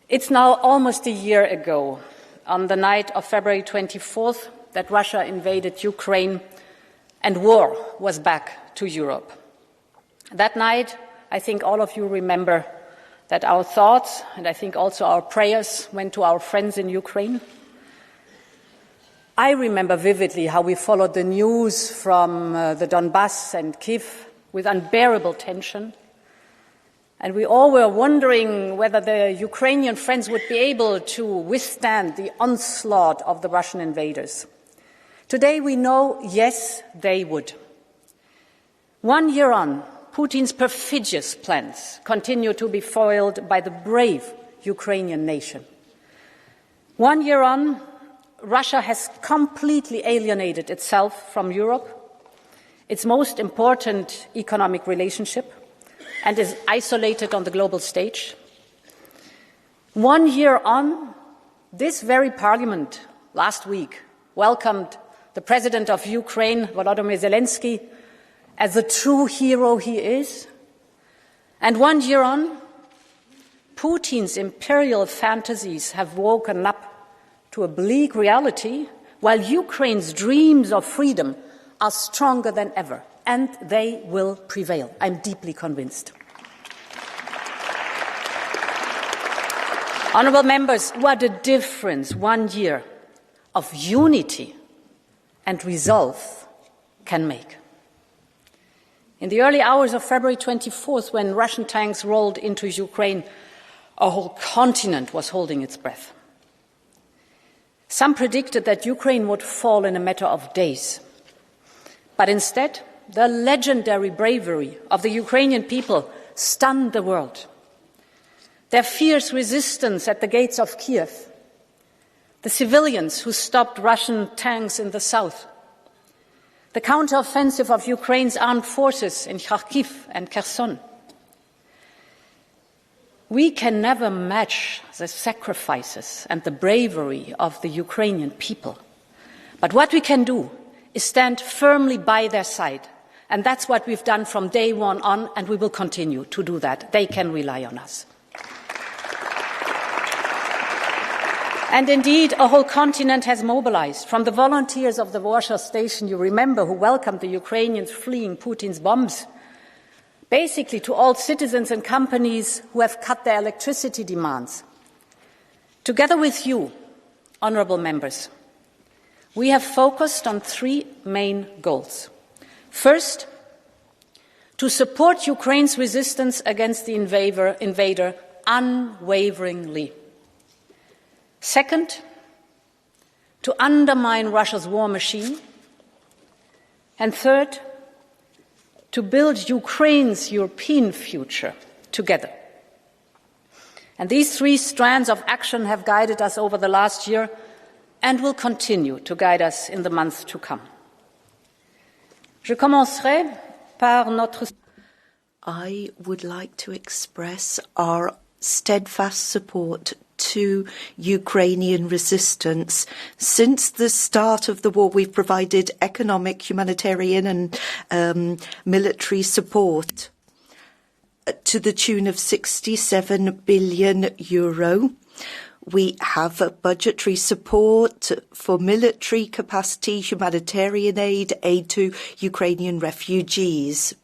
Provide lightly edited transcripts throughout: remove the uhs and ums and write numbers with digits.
It's now almost a year ago, on the night of February 24th, that Russia invaded Ukraine and war was back to Europe. That night, I think all of you remember that our thoughts, and I think also our prayers, went to our friends in Ukraine. I remember vividly how we followed the news from the Donbass and Kyiv with unbearable tension. And we all were wondering whether the Ukrainian friends would be able to withstand the onslaught of the Russian invaders. Today we know, yes, they would. 1 year on, Putin's perfidious plans continue to be foiled by the brave Ukrainian nation. 1 year on, Russia has completely alienated itself from Europe, its most important economic relationship, and is isolated on the global stage. 1 year on, this very parliament last week welcomed the President of Ukraine, Volodymyr Zelensky, as the true hero he is. And 1 year on, Putin's imperial fantasies have woken up to a bleak reality, while Ukraine's dreams of freedom are stronger than ever, and they will prevail. I'm deeply convinced. Honourable Members, what a difference 1 year of unity and resolve can make. In the early hours of February 24th, when Russian tanks rolled into Ukraine, a whole continent was holding its breath. Some predicted that Ukraine would fall in a matter of days. But instead, the legendary bravery of the Ukrainian people stunned the world. Their fierce resistance at the gates of Kyiv, the civilians who stopped Russian tanks in the south, the counter-offensive of Ukraine's armed forces in Kharkiv and Kherson. We can never match the sacrifices and the bravery of the Ukrainian people. But what we can do is stand firmly by their side. And that's what we've done from day one on, and we will continue to do that. They can rely on us. And indeed, a whole continent has mobilized, from the volunteers of the Warsaw station, you remember, who welcomed the Ukrainians fleeing Putin's bombs, basically to all citizens and companies who have cut their electricity demands. Together with you, honourable members, we have focused on three main goals. First, to support Ukraine's resistance against the invader unwaveringly. Second, to undermine Russia's war machine. And third, to build Ukraine's European future together. And these three strands of action have guided us over the last year and will continue to guide us in the months to come. Je commencerai par notre... I would like to express our steadfast support to Ukrainian resistance. Since the start of the war, we've provided economic, humanitarian and military support to the tune of €67 billion. We have budgetary support for military capacity, humanitarian aid, aid to Ukrainian refugees.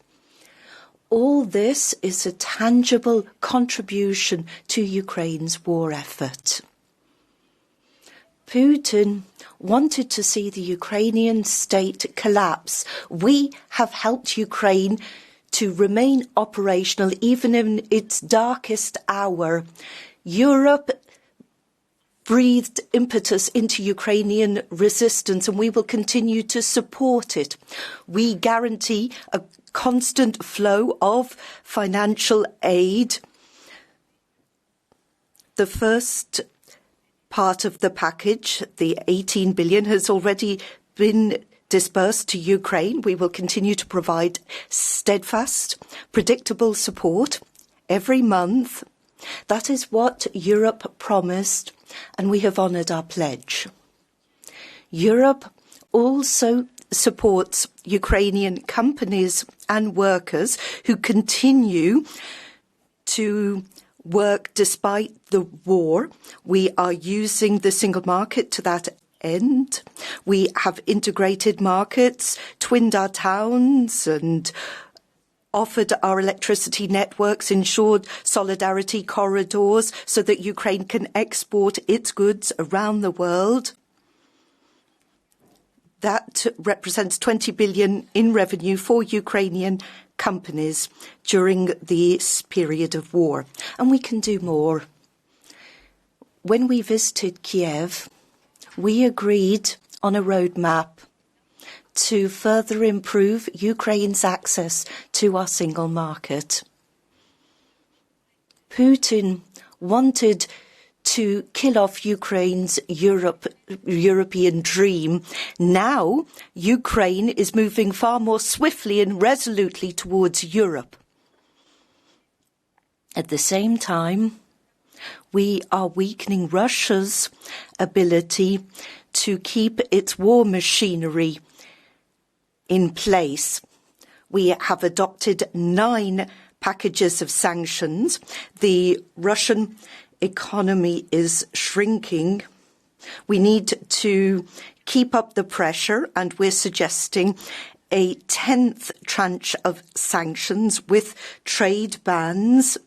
All this is a tangible contribution to Ukraine's war effort. Putin wanted to see the Ukrainian state collapse. We have helped Ukraine to remain operational even in its darkest hour. Europe breathed impetus into Ukrainian resistance, and we will continue to support it. We guarantee a constant flow of financial aid. The first part of the package, the 18 billion, has already been dispersed to Ukraine. We will continue to provide steadfast, predictable support every month. That is what Europe promised, and we have honoured our pledge. Europe also supports Ukrainian companies and workers who continue to work despite the war. We are using the single market to that end. We have integrated markets, twinned our towns and offered our electricity networks, ensured solidarity corridors so that Ukraine can export its goods around the world. That represents 20 billion in revenue for Ukrainian companies during this period of war. And we can do more. When we visited Kyiv, we agreed on a roadmap to further improve Ukraine's access to our single market. Putin wanted to kill off Ukraine's European dream. Now, Ukraine is moving far more swiftly and resolutely towards Europe. At the same time, we are weakening Russia's ability to keep its war machinery in place. We have adopted 9 packages of sanctions. The Russian economy is shrinking. We need to keep up the pressure, and we're suggesting a 10th tranche of sanctions with trade bans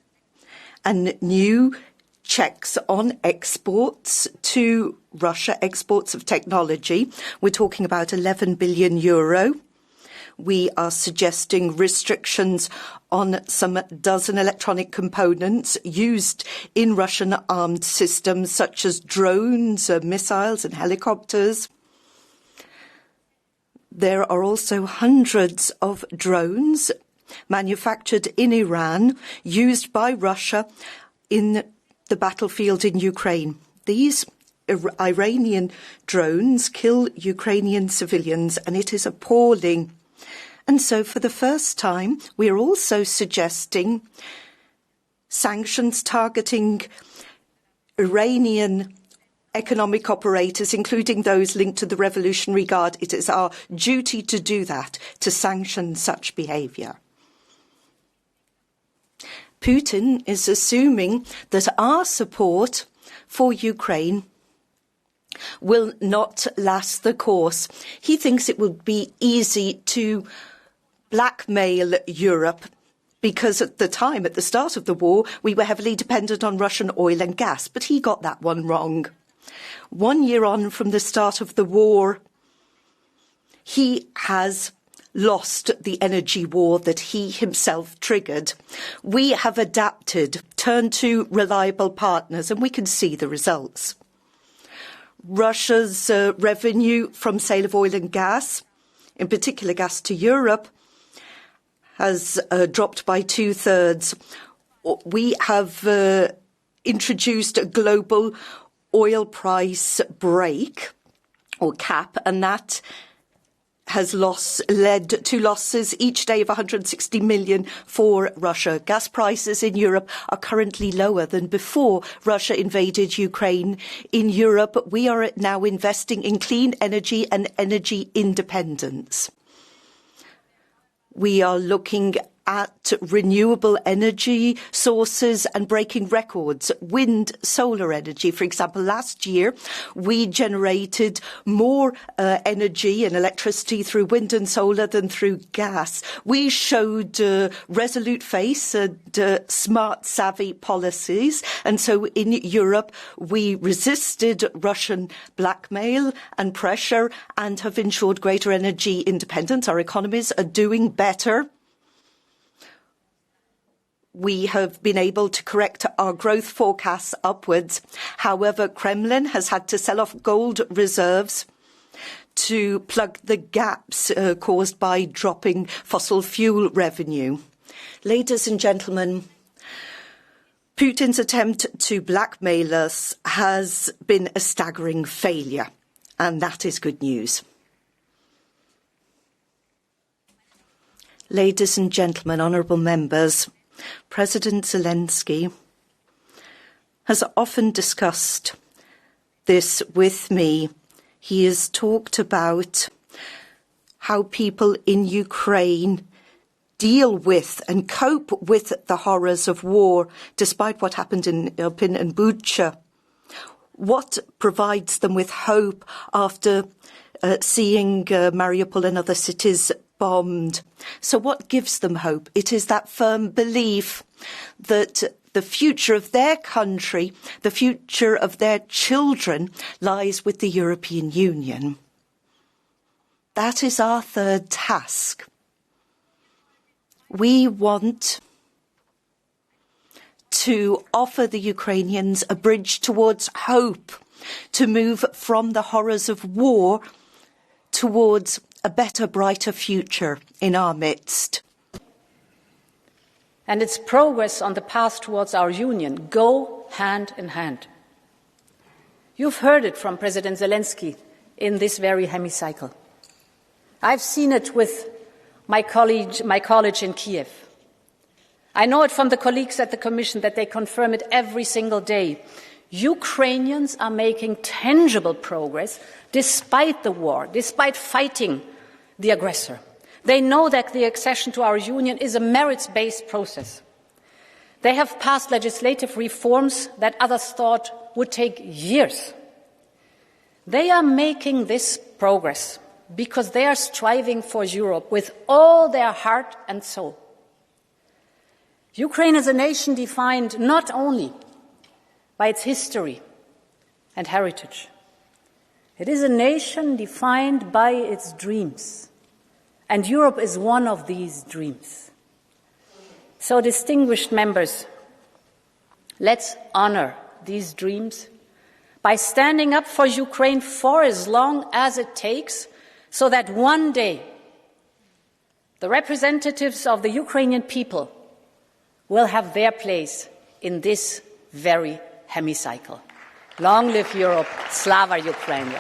and new checks on exports to Russia, exports of technology. We're talking about 11 billion euro. We are suggesting restrictions on some dozen electronic components used in Russian armed systems, such as drones, missiles and helicopters. There are also hundreds of drones manufactured in Iran, used by Russia in the battlefield in Ukraine. These Iranian drones kill Ukrainian civilians, and it is appalling. And so for the first time, we are also suggesting sanctions targeting Iranian economic operators, including those linked to the Revolutionary Guard. It is our duty to do that, to sanction such behaviour. Putin is assuming that our support for Ukraine will not last the course. He thinks it will be easy to blackmail Europe because at the time, at the start of the war, we were heavily dependent on Russian oil and gas, but he got that one wrong. 1 year on from the start of the war, he has lost the energy war that he himself triggered. We have adapted, turned to reliable partners, and we can see the results. Russia's revenue from sale of oil and gas, in particular gas to Europe, has dropped by 2/3. We have introduced a global oil price break or cap, and that has led to losses each day of 160 million for Russia. Gas prices in Europe are currently lower than before Russia invaded Ukraine. In Europe, we are now investing in clean energy and energy independence. We are looking at renewable energy sources and breaking records. Wind, solar energy, for example. Last year, we generated more energy and electricity through wind and solar than through gas. We showed resolute face and smart, savvy policies. And so in Europe, we resisted Russian blackmail and pressure and have ensured greater energy independence. Our economies are doing better. We have been able to correct our growth forecasts upwards. However, Kremlin has had to sell off gold reserves to plug the gaps caused by dropping fossil fuel revenue. Ladies and gentlemen, Putin's attempt to blackmail us has been a staggering failure, and that is good news. Ladies and gentlemen, honourable members, President Zelensky has often discussed this with me. He has talked about how people in Ukraine deal with and cope with the horrors of war, despite what happened in Irpin and Bucha? What provides them with hope after seeing Mariupol and other cities bombed? So what gives them hope? It is that firm belief that the future of their country, the future of their children, lies with the European Union. That is our third task. We want to offer the Ukrainians a bridge towards hope, to move from the horrors of war towards a better, brighter future in our midst. And its progress on the path towards our union go hand in hand. You've heard it from President Zelensky in this very hemicycle. I've seen it with my college in Kyiv. I know it from the colleagues at the Commission that they confirm it every single day. Ukrainians are making tangible progress despite the war, despite fighting the aggressor. They know that the accession to our union is a merits-based process. They have passed legislative reforms that others thought would take years. They are making this progress because they are striving for Europe with all their heart and soul. Ukraine is a nation defined not only by its history and heritage. It is a nation defined by its dreams. And Europe is one of these dreams. So, distinguished members, let's honor these dreams by standing up for Ukraine for as long as it takes, so that one day the representatives of the Ukrainian people will have their place in this very hemicycle. Long live Europe, Slava Ukraine.